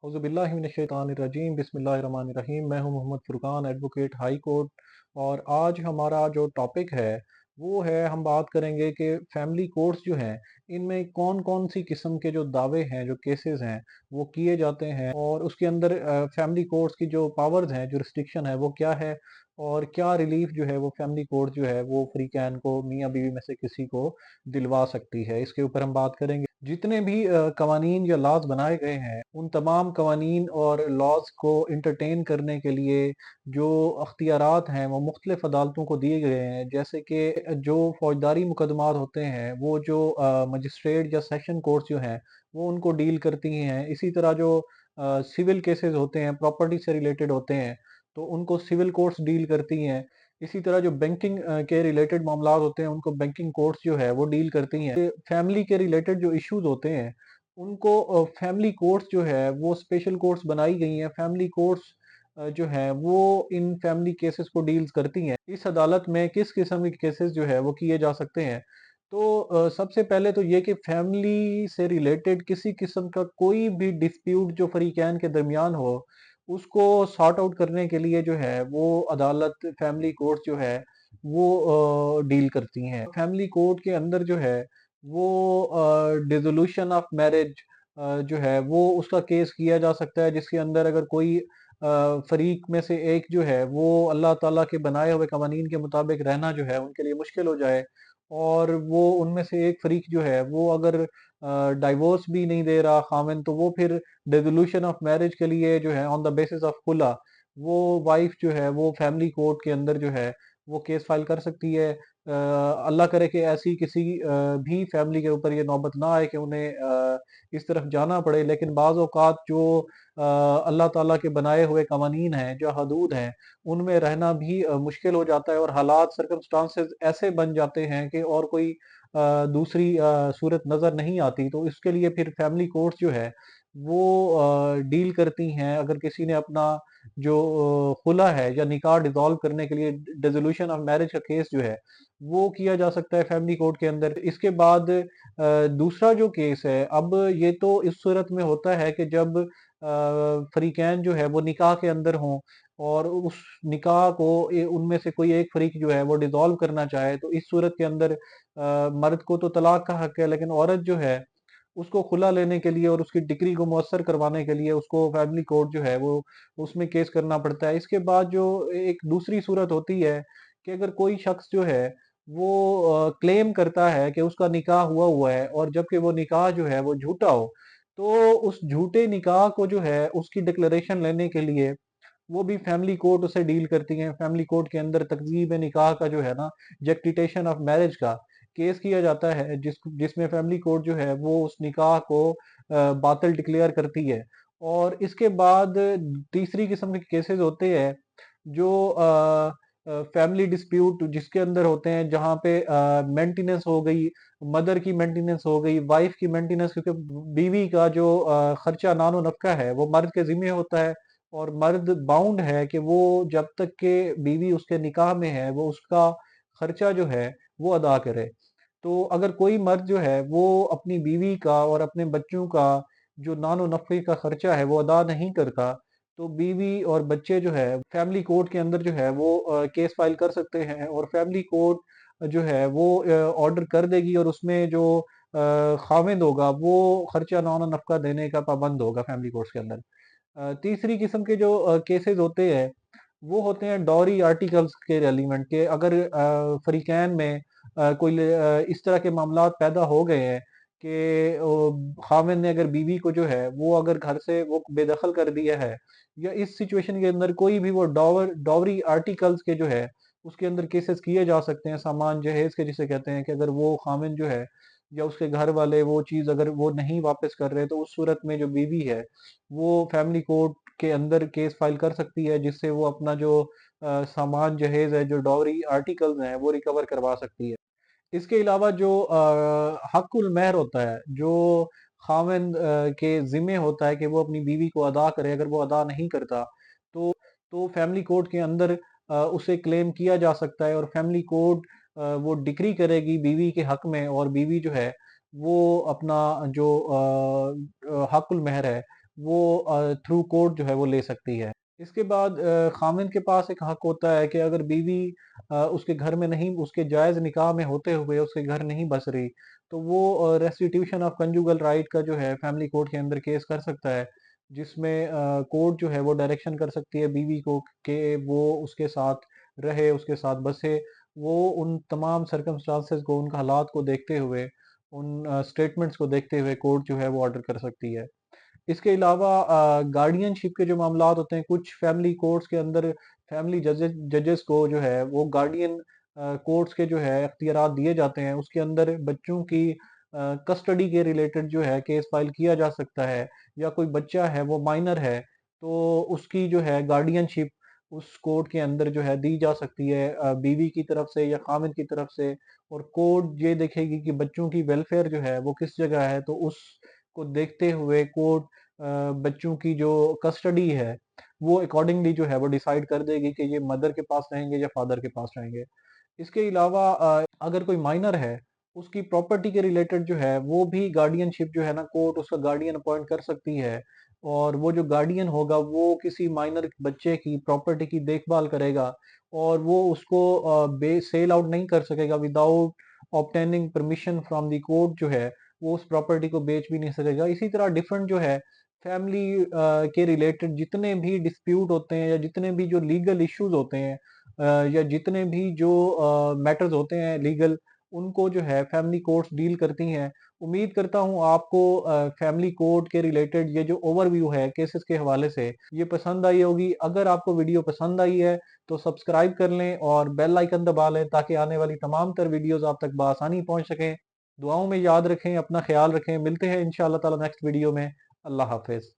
औज़ुबिल्लाहिमिनश्शैतानिर्रजीम बिस्मिल्लाहिर्रहमानिर्रहीम। मैं हूँ Mohammad Furqan, advocate high court. और आज हमारा जो टॉपिक है वो है, हम बात करेंगे कि फैमिली कोर्ट्स जो हैं इनमें कौन-कौन सी किस्म के जो दावे हैं, जो केसेस हैं वो किए जाते हैं, और उसके अंदर फैमिली कोर्ट्स की जो पावर्स हैं, जो रिस्ट्रिक्शन है वो क्या है, और क्या रिलीफ जो है वो फैमिली कोर्ट जो है वो फ्री कैन को, मियाँ बीवी में से किसी को दिलवा सकती है। इसके ऊपर हम बात करेंगे। जितने भी कवानीन या लॉज बनाए गए हैं, उन तमाम कवानीन और लॉज को इंटरटेन करने के लिए जो अख्तियारात हैं वो मुख्तलिफ अदालतों को दिए गए हैं। जैसे कि जो फौजदारी मुकदमात होते हैं वो जो मजिस्ट्रेट या सेशन कोर्ट्स जो हैं वो उनको डील करती हैं। इसी तरह जो सिविल केसेस होते हैं, प्रॉपर्टी से रिलेटेड होते हैं, तो उनको सिविल कोर्ट्स डील करती हैं। इसी तरह जो बैंकिंग के रिलेटेड मामलात होते हैं उनको बैंकिंग कोर्ट्स जो है वो डील करती हैं। फैमिली के रिलेटेड जो इश्यूज होते हैं उनको फैमिली कोर्ट्स जो है वो स्पेशल कोर्ट्स बनाई गई हैं। फैमिली कोर्ट्स जो है वो इन फैमिली केसेस को डील्स करती हैं। इस अदालत में किस किस्म के केसेस जो है वो किए जा सकते हैं। तो सबसे पहले तो ये कि फैमिली से रिलेटेड किसी किस्म का कोई भी डिस्प्यूट जो फरीकैन के दरमियान हो, उसको सॉर्ट आउट करने के लिए जो है वो अदालत, फैमिली कोर्ट जो है वो डील करती हैं। फैमिली कोर्ट के अंदर जो है वो डिसोल्यूशन ऑफ मैरिज जो है वो उसका केस किया जा सकता है, जिसके अंदर अगर कोई फरीक में से एक जो है वो अल्लाह ताला के बनाए हुए कवानीन के मुताबिक रहना जो है उनके लिए मुश्किल हो जाए, और वो उनमें से एक फरीक जो है वो अगर डाइवोर्स भी नहीं दे रहा खामिन, तो वो फिर डिसोल्यूशन ऑफ मैरिज के लिए जो है ऑन द बेसिस ऑफ खुला, वो वाइफ जो है वो फैमिली कोर्ट के अंदर जो है वो केस फाइल कर सकती है। अल्लाह करे कि ऐसी किसी भी फैमिली के ऊपर ये नौबत ना आए कि उन्हें इस तरफ जाना पड़े, लेकिन बाज़ औक़ात जो अल्लाह ताला के बनाए हुए कवानीन हैं, जो हदूद हैं, उनमें रहना भी मुश्किल हो जाता है, और हालात, सर्कमस्टांसेस ऐसे बन जाते हैं कि और कोई दूसरी सूरत नज़र नहीं आती। तो इसके लिए फिर फैमिली कोर्ट्स जो है वो डील करती हैं। अगर किसी ने अपना जो खुला है या निकाह डिसॉल्व करने के लिए डिसोल्यूशन ऑफ मैरिज का केस जो है वो किया जा सकता है फैमिली कोर्ट के अंदर। इसके बाद दूसरा जो केस है, अब ये तो इस सूरत में होता है कि जब फरीकैन जो है वो निकाह के अंदर हों, और उस निकाह को उनमें से कोई एक फरीक जो है वो डिसॉल्व करना चाहे, तो इस सूरत के अंदर मर्द को तो तलाक का हक है, लेकिन औरत जो है उसको खुला लेने के लिए और उसकी डिग्री को मुअस्सर करवाने के लिए उसको फैमिली कोर्ट जो है वो उसमें केस करना पड़ता है। इसके बाद जो एक दूसरी सूरत होती है कि अगर कोई शख्स जो है वो क्लेम करता है कि उसका निकाह हुआ हुआ है, और जबकि वो निकाह जो है वो झूठा हो, तो उस झूठे निकाह को जो है उसकी डिक्लेरेशन लेने के लिए वो भी फैमिली कोर्ट उसे डील करती हैं। फैमिली कोर्ट के अंदर तकजीब निकाह का जो है ना, जस्टिटेशन ऑफ मैरिज का केस किया जाता है, जिसमें फैमिली कोर्ट जो है वो उस निकाह को बातिल डिक्लेयर करती है। और इसके बाद तीसरी किस्म के केसेस होते हैं जो फैमिली डिस्प्यूट जिसके अंदर होते हैं, जहाँ पे मेंटेनेंस हो गई, मदर की मेंटेनेंस हो गई, वाइफ की मेंटेनेंस, क्योंकि बीवी का जो खर्चा नानो नफका है वो मर्द के जिम्मे होता है, और मर्द बाउंड है कि वो जब तक के बीवी उसके निकाह में है वो उसका खर्चा जो है वो अदा करे। तो अगर कोई मर्द जो है वो अपनी बीवी का और अपने बच्चों का जो नानो नफ़े का खर्चा है वो अदा नहीं करता, तो बीवी और बच्चे जो है फैमिली कोर्ट के अंदर जो है वो केस फाइल कर सकते हैं, और फैमिली कोर्ट जो है वो ऑर्डर कर देगी, और उसमें जो खामिंद होगा वो खर्चा नानो नफ़का देने का पाबंद होगा फैमिली कोर्ट्स के अंदर। तीसरी किस्म के जो केसेस होते हैं वो होते हैं डॉरी आर्टिकल्स के रेलिवेंट के। अगर फरीकैन में इस तरह के मामलात पैदा हो गए हैं कि खामिन ने अगर बीवी को जो है वो अगर घर से वो बेदखल कर दिया है, या इस सिचुएशन के अंदर कोई भी वो डॉवरी आर्टिकल्स के जो है उसके अंदर केसेस किए जा सकते हैं, सामान जहेज के जिसे कहते हैं, कि अगर वो खामिन जो है या उसके घर वाले वो चीज़ अगर वो नहीं वापस कर रहे, तो उस सूरत में जो बीवी है वो फैमिली कोर्ट के अंदर केस फाइल कर सकती है, जिससे वो अपना जो सामान जहेज है, जो डॉवरी आर्टिकल्स हैं वो रिकवर करवा सकती है। इसके अलावा जो हक़ुल महर होता है, जो खामिंद के ज़िम्मे होता है कि वो अपनी बीवी को अदा करे, अगर वो अदा नहीं करता, तो फैमिली कोर्ट के अंदर उसे क्लेम किया जा सकता है, और फैमिली कोर्ट वो डिक्री करेगी बीवी के हक़ में, और बीवी जो है वो अपना जो हक़ुल महर है वो थ्रू कोर्ट जो है वो ले सकती है। इसके बाद खामिन के पास एक हक होता है कि अगर बीवी उसके घर में नहीं, उसके जायज़ निकाह में होते हुए उसके घर नहीं बस रही, तो वो रेस्टिट्यूशन ऑफ कंजुगल राइट का जो है फैमिली कोर्ट के अंदर केस कर सकता है, जिसमें कोर्ट जो है वो डायरेक्शन कर सकती है बीवी को कि वो उसके साथ रहे, उसके साथ बसे। वो उन तमाम सर्कमस्टांसेस को, उन हालात को देखते हुए, उन स्टेटमेंट्स को देखते हुए कोर्ट जो है वो ऑर्डर कर सकती है। इसके अलावा गार्डियनशिप के जो मामलात होते हैं, कुछ फैमिली कोर्ट्स के अंदर फैमिली जजेस जजेस को जो है वो गार्डियन कोर्ट्स के जो है इख्तियारात दिए जाते हैं। उसके अंदर बच्चों की कस्टडी के रिलेटेड जो है केस फाइल किया जा सकता है, या कोई बच्चा है वो माइनर है, तो उसकी जो है गार्डियनशिप उस कोर्ट के अंदर जो है दी जा सकती है, बीवी की तरफ से या खामिद की तरफ से। और कोर्ट ये देखेगी कि बच्चों की वेलफेयर जो है वो किस जगह है, तो उसको देखते हुए कोर्ट बच्चों की जो कस्टडी है वो अकॉर्डिंगली जो है वो डिसाइड कर देगी कि ये मदर के पास रहेंगे या फादर के पास रहेंगे। इसके अलावा अगर कोई माइनर है, उसकी प्रॉपर्टी के रिलेटेड जो है वो भी गार्डियनशिप जो है ना, कोर्ट उसका गार्डियन अपॉइंट कर सकती है। और वो जो गार्डियन होगा वो किसी माइनर बच्चे की प्रॉपर्टी की देखभाल करेगा, और वो उसको सेल आउट नहीं कर सकेगा without obtaining permission from the court जो है, वो उस प्रॉपर्टी को बेच भी नहीं सकेगा। इसी तरह डिफरेंट जो है फैमिली के रिलेटेड जितने भी डिस्प्यूट होते हैं, या जितने भी जो लीगल इश्यूज होते हैं, या जितने भी जो मैटर्स होते हैं लीगल, उनको जो है फैमिली कोर्ट्स डील करती हैं। उम्मीद करता हूँ आपको फैमिली कोर्ट के रिलेटेड ये जो ओवरव्यू है केसेस के हवाले से, ये पसंद आई होगी। अगर आपको वीडियो पसंद आई है तो सब्सक्राइब कर लें और बेल आइकन दबा लें, ताकि आने वाली तमाम तर वीडियोस आप तक बआसानी पहुंच सकें। दुआओं में याद रखें, अपना ख्याल रखें। मिलते हैं इंशाअल्लाह ताला नेक्स्ट वीडियो में। अल्लाह हाफिज।